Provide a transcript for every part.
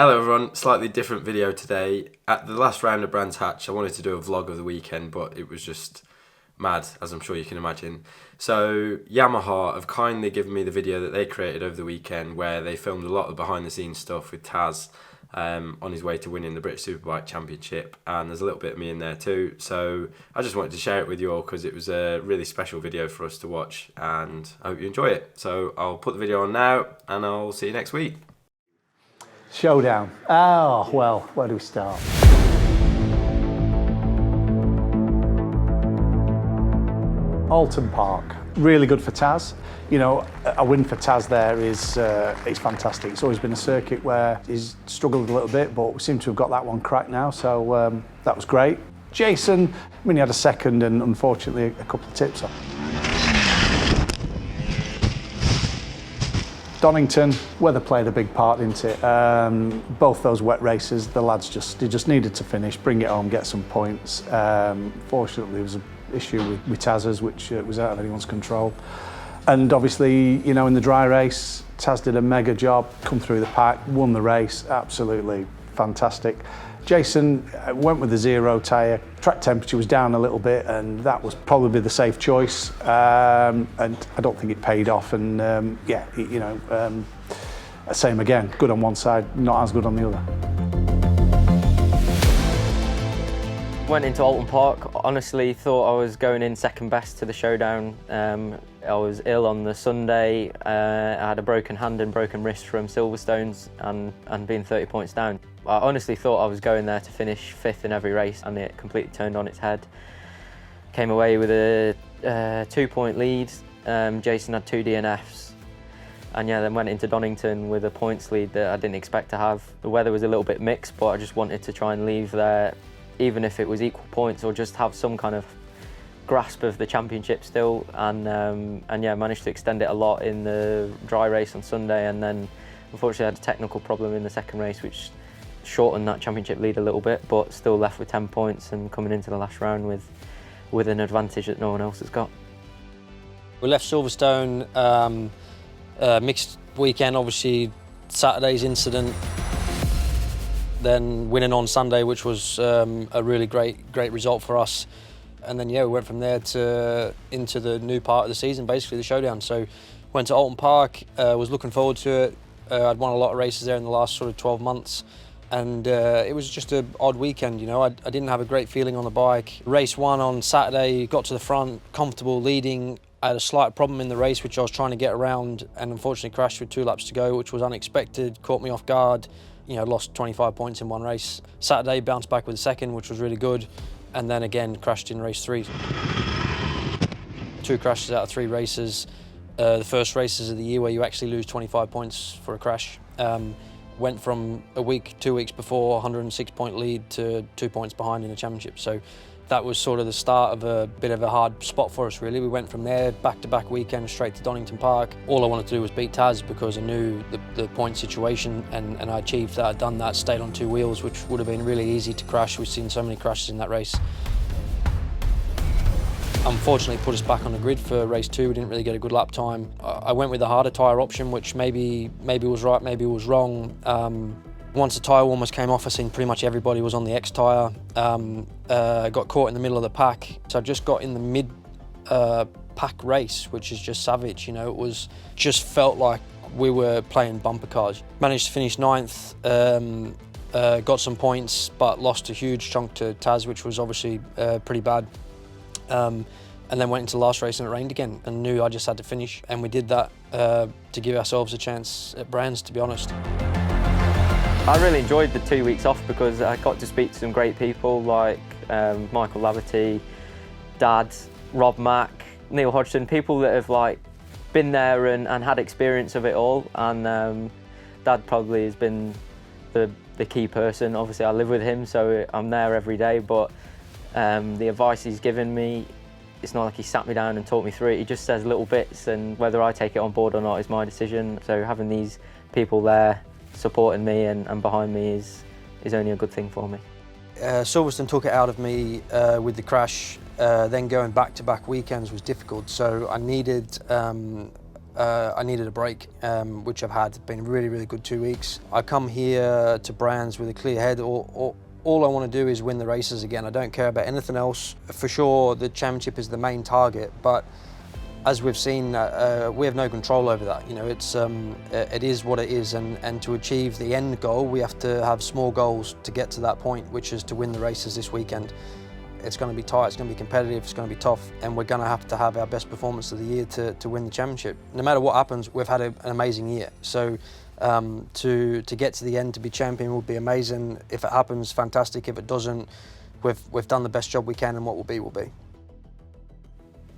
Hello everyone, slightly different video today. At the last round of Brands Hatch, I wanted to do a vlog of the weekend, but it was just mad, as I'm sure you can imagine. So Yamaha have kindly given me the video that they created over the weekend where they filmed a lot of behind the scenes stuff with Taz on his way to winning the British Superbike Championship, and there's a little bit of me in there too. So I just wanted to share it with you all because it was a really special video for us to watch, and I hope you enjoy it. So I'll put the video on now and I'll see you next week. Showdown. Oh, well, where do we start? Alton Park, really good for Taz. You know, a win for Taz there is fantastic. It's always been a circuit where he's struggled a little bit, but we seem to have got that one cracked now, so that was great. Jason, I mean, he had a second and unfortunately a couple of tips off. Donington, weather played a big part, didn't it? Both those wet races, the lads just needed to finish, bring it home, get some points. Fortunately, there was an issue with Taz's, which was out of anyone's control. And obviously, you know, in the dry race, Taz did a mega job, come through the pack, won the race, absolutely fantastic. Jason went with the zero tyre. Track temperature was down a little bit, and that was probably the safe choice. And I don't think it paid off. And yeah, you know, same again. Good on one side, not as good on the other. Went into Alton Park. Honestly, thought I was going in second best to the showdown. I was ill on the Sunday. I had a broken hand and broken wrist from Silverstones and being 30 points down. I honestly thought I was going there to finish fifth in every race, and it completely turned on its head. Came away with a 2-point lead. Jason had 2 DNFs. And yeah, then went into Donington with a points lead that I didn't expect to have. The weather was a little bit mixed, but I just wanted to try and leave there, even if it was equal points, or just have some kind of grasp of the championship still. And yeah, managed to extend it a lot in the dry race on Sunday, and then unfortunately I had a technical problem in the second race which shortened that championship lead a little bit, but still left with 10 points and coming into the last round with an advantage that no one else has got. We left Silverstone, mixed weekend, obviously Saturday's incident, then winning on Sunday, which was a really great result for us. And then yeah, we went from there into the new part of the season, basically the showdown. So went to Alton Park, was looking forward to it. I'd won a lot of races there in the last sort of 12 months. And it was just an odd weekend, you know. I didn't have a great feeling on the bike. Race 1 on Saturday, got to the front, comfortable leading. I had a slight problem in the race which I was trying to get around, and unfortunately crashed with 2 laps to go, which was unexpected, caught me off guard. You know, lost 25 points in one race. Saturday bounced back with a second, which was really good, and then again crashed in race 3. 2 crashes out of 3 races. The first races of the year where you actually lose 25 points for a crash. Went from 2 weeks before, 106-point lead to 2 points behind in the championship. So that was sort of the start of a bit of a hard spot for us, really. We went from there, back-to-back weekend, straight to Donington Park. All I wanted to do was beat Taz because I knew the point situation, and I achieved that. I'd done that, stayed on 2 wheels, which would have been really easy to crash. We've seen so many crashes in that race. Unfortunately, put us back on the grid for race 2. We didn't really get a good lap time. I went with the harder tyre option, which maybe was right, maybe was wrong. Once the tyre warmers came off, I seen pretty much everybody was on the X tyre. Got caught in the middle of the pack. So I just got in the mid pack race, which is just savage, you know. It was just felt like we were playing bumper cars. Managed to finish 9th, got some points, but lost a huge chunk to Taz, which was obviously pretty bad. And then went into the last race and it rained again, and knew I just had to finish. And we did that to give ourselves a chance at Brands, to be honest. I really enjoyed the 2 weeks off because I got to speak to some great people like Michael Laverty, Dad, Rob Mack, Neil Hodgson, people that have like been there and had experience of it all. And Dad probably has been the key person. Obviously I live with him, so I'm there every day, but the advice he's given me, it's not like he sat me down and taught me through it. He just says little bits, and whether I take it on board or not is my decision. So having these people there supporting me and behind me is only a good thing for me. Silverstone took it out of me with the crash. Then going back-to-back weekends was difficult, so I needed I needed a break, which I've had. It's been a really, really good 2 weeks. I come here to Brands with a clear head. All I want to do is win the races again. I don't care about anything else. For sure, the championship is the main target, but as we've seen, we have no control over that. You know, it is what it is, and to achieve the end goal, we have to have small goals to get to that point, which is to win the races this weekend. It's going to be tight, it's going to be competitive, it's going to be tough, and we're going to have our best performance of the year to win the championship. No matter what happens, we've had an amazing year. So to get to the end, to be champion would be amazing. If it happens, fantastic. If it doesn't, we've done the best job we can, and what will be will be.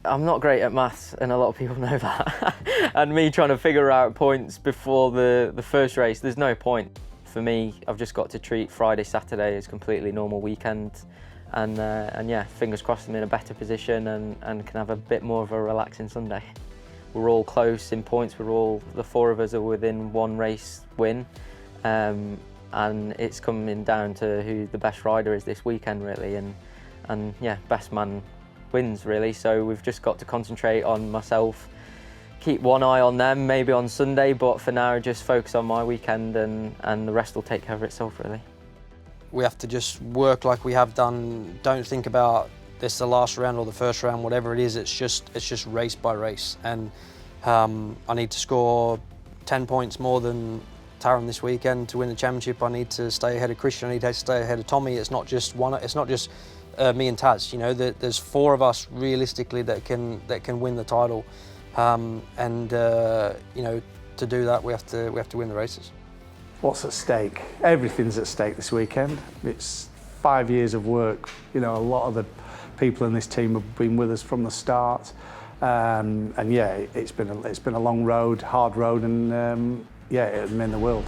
I'm not great at maths, and a lot of people know that. And me trying to figure out points before the first race, there's no point. For me, I've just got to treat Friday, Saturday as completely normal weekend, and yeah, fingers crossed I'm in a better position and can have a bit more of a relaxing Sunday. We're all close in points. The 4 of us are within 1 race win, and it's coming down to who the best rider is this weekend, really, and yeah, best man wins, really. So we've just got to concentrate on myself, keep one eye on them maybe on Sunday, but for now just focus on my weekend, and the rest will take care of itself, really. We have to just work like we have done. Don't think about this the last round or the first round, whatever it is. It's just race by race, and I need to score 10 points more than Taron this weekend to win the championship. I need to stay ahead of Christian. I need to stay ahead of Tommy. It's not just one. It's not just me and Taz. You know, there's 4 of us realistically that can win the title, and you know, to do that we have to win the races. What's at stake? Everything's at stake this weekend. It's 5 years of work. You know, a lot of the people in this team have been with us from the start, and yeah, it's been a long road, hard road, and yeah, it'll mean the world.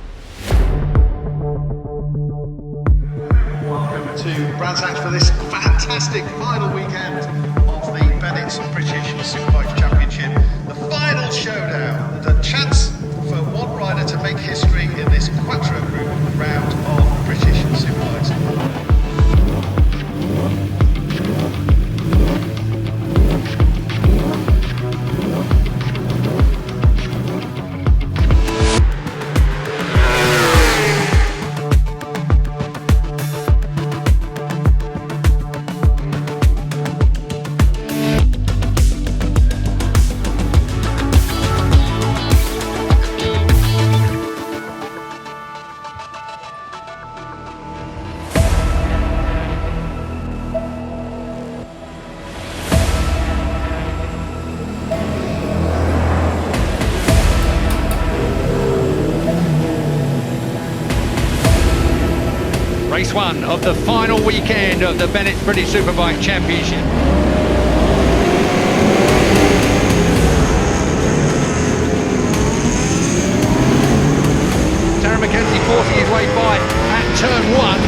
Welcome to Brands Hatch for this fantastic final weekend of the Bennett's British Superbike Championship. The final showdown, the chance for one rider to make history in this Quattro Group round of British Superbikes. Race 1 of the final weekend of the Bennett's British Superbike Championship. Mackenzie forcing his way by at turn 1.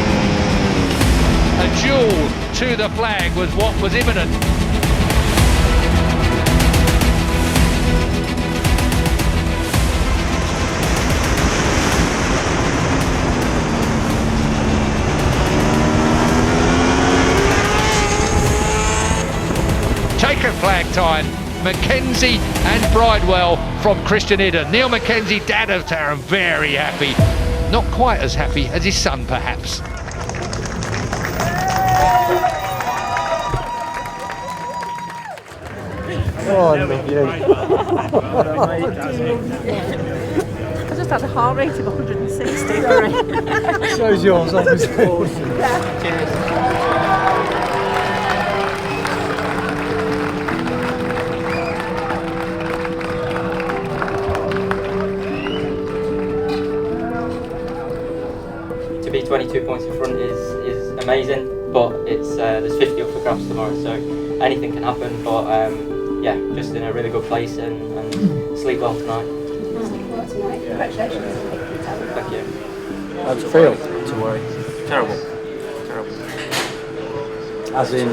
A duel to the flag was what was imminent. Checkered flag time. Mackenzie and Bridewell from Christian Iden. Neil Mackenzie, dad of Taron, very happy. Not quite as happy as his son, perhaps. Oh, I love you. I just had a heart rate of 160. Shows yours, obviously. Yeah. Cheers. To be 22 points in front is amazing, but it's there's 50 up for grabs tomorrow, so anything can happen. But yeah, just in a really good place and sleep well tonight. Sleep well tonight. Congratulations. Thank you. How's it feel? To worry. Terrible. As in? I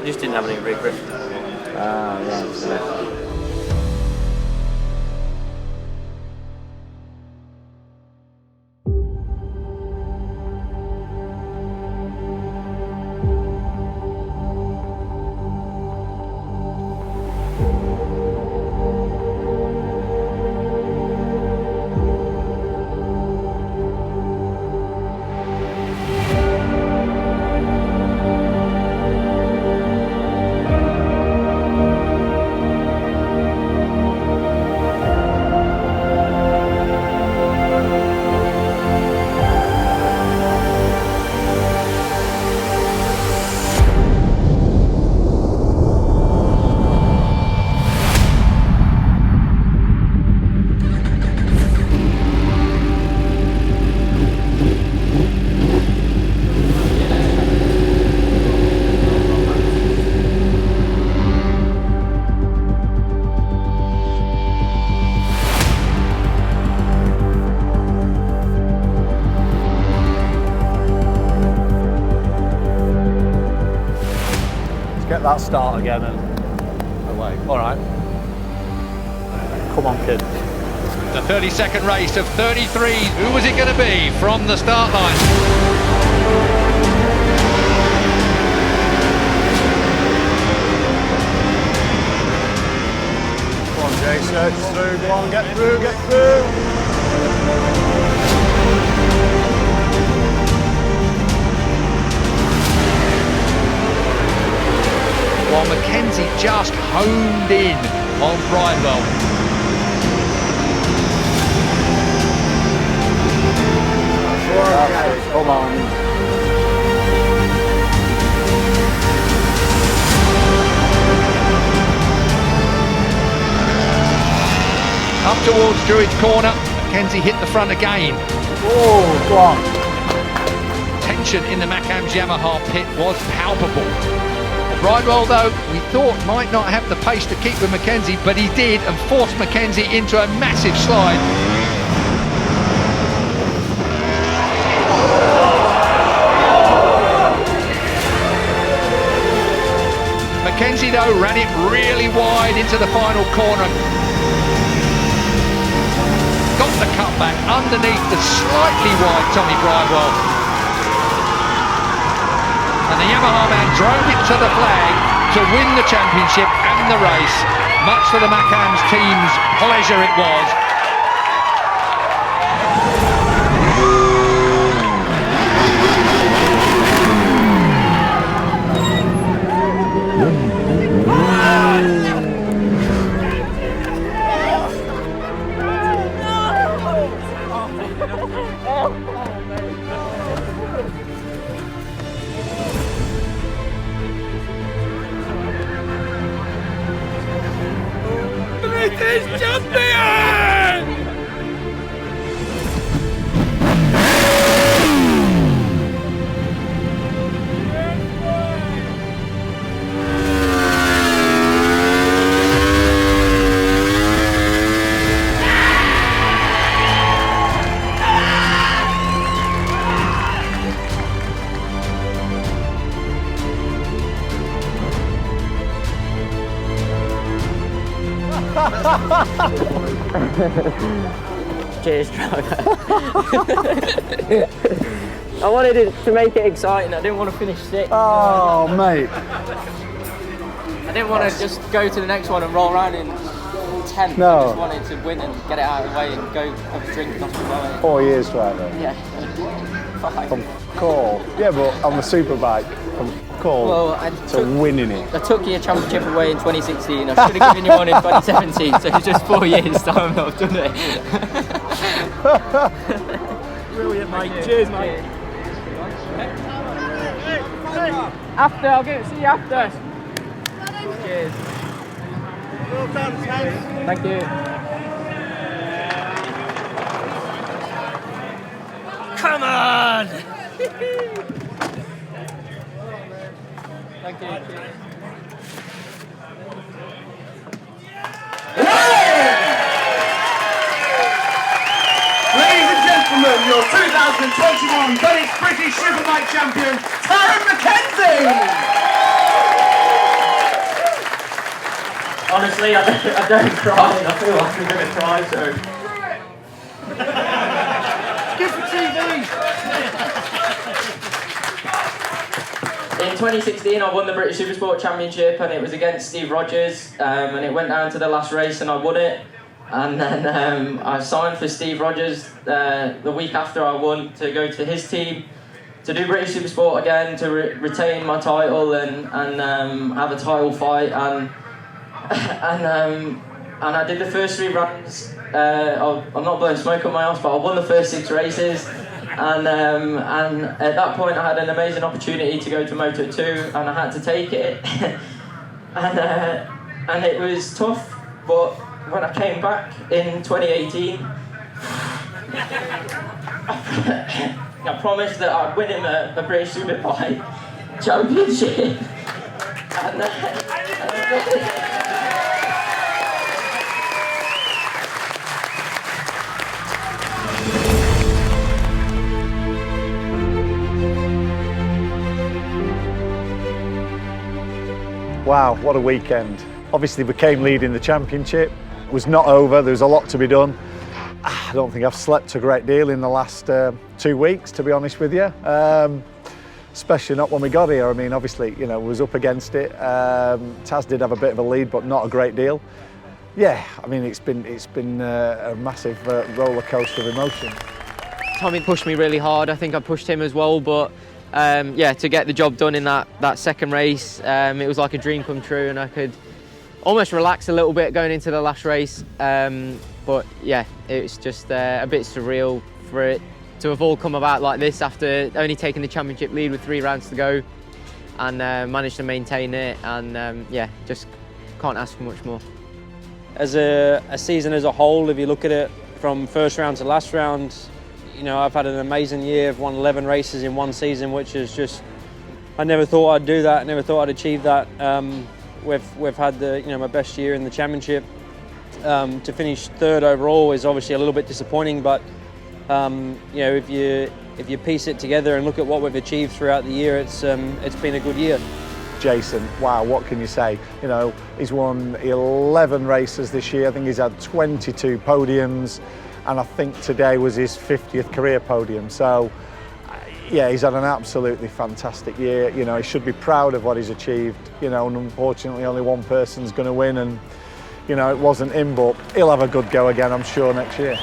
just didn't have any regret. Right. Get that start again and away. All right. Come on, kid. The 32nd race of 33. Who was it going to be from the start line? Come on, Jay, search through. Come on, get through, get through. While Mackenzie just honed in on Bridewell. Come on. Up towards Druid's corner, Mackenzie hit the front again. Oh, go on. Tension in the Macken's Yamaha pit was palpable. Bridewell, though, we thought might not have the pace to keep with Mackenzie, but he did and forced Mackenzie into a massive slide. Mackenzie, though, ran it really wide into the final corner. Got the cutback underneath the slightly wide Tommy Bridewell. And the Yamaha man drove it to the flag to win the championship and the race. Much for the Macken's team's pleasure it was. British champion! Cheers, driver. I wanted it to make it exciting. I didn't want to finish sixth. Oh, mate. I didn't want to just go to the next one and roll around in 10th. No. I just wanted to win and get it out of the way and go have a drink and off 4 years driver. Yeah. 5. From call. Yeah, but on the superbike. From call to winning it. I took your championship away in 2016. I should have given you one in 2017. So it's just 4 years time that I've done it. Brilliant, mate. Cheers, mate. After, I'll see you after. Cheers. Well done, Sam. Thank you. Come on! Thank you. Ladies and gentlemen, your 2021 British Superbike Champion, Mackenzie! Honestly, I don't cry. I feel like I'm going to cry, so... Good for TV! In 2016, I won the British Supersport Championship, and it was against Steve Rogers, and it went down to the last race, and I won it. And then I signed for Steve Rogers the week after I won to go to his team to do British Supersport again, to retain my title and have a title fight. And I did the first 3 rounds. I'm not blowing smoke up my ass, but I won the first 6 races. And at that point, I had an amazing opportunity to go to Moto 2, and I had to take it. and it was tough, but when I came back in 2018, I promised that I'd win him a British Superbike Championship. Wow, what a weekend. Obviously we came lead in the championship. It was not over, there was a lot to be done. I don't think I've slept a great deal in the last 2 weeks, to be honest with you. Especially not when we got here. I mean, obviously, you know, was up against it. Taz did have a bit of a lead, but not a great deal. Yeah, I mean, it's been a massive roller coaster of emotion. Tommy pushed me really hard. I think I pushed him as well, but yeah, to get the job done in that second race, it was like a dream come true, and I could almost relax a little bit going into the last race. But yeah, it's just a bit surreal for it to have all come about like this after only taking the championship lead with 3 rounds to go, and managed to maintain it, and yeah, just can't ask for much more. As a season as a whole, if you look at it from first round to last round, you know, I've had an amazing year. I've won 11 races in one season, which is just, I never thought I'd do that, never thought I'd achieve that. We've had my best year in the championship. To finish 3rd overall is obviously a little bit disappointing, but you know, if you piece it together and look at what we've achieved throughout the year, it's been a good year. Jason, wow, what can you say? You know, he's won 11 races this year. I think he's had 22 podiums, and I think today was his 50th career podium. So yeah, he's had an absolutely fantastic year. You know, he should be proud of what he's achieved. You know, and unfortunately only one person's going to win, and you know, it wasn't him, but he'll have a good go again, I'm sure, next year.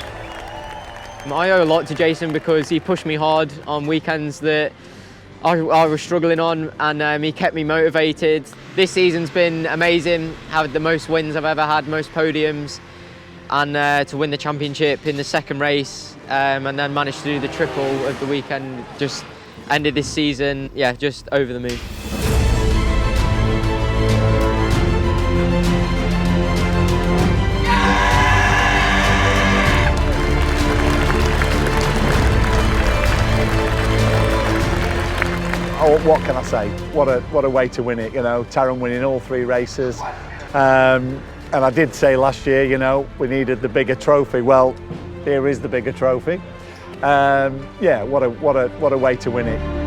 I owe a lot to Jason because he pushed me hard on weekends that I was struggling on, and he kept me motivated. This season's been amazing. Had the most wins I've ever had, most podiums, and to win the championship in the second race, and then managed to do the triple of the weekend. Just ended this season, yeah, just over the moon. Oh, what can I say? What a way to win it, you know, Taron winning all 3 races. And I did say last year, you know, we needed the bigger trophy. Well, here is the bigger trophy. Yeah, what a way to win it.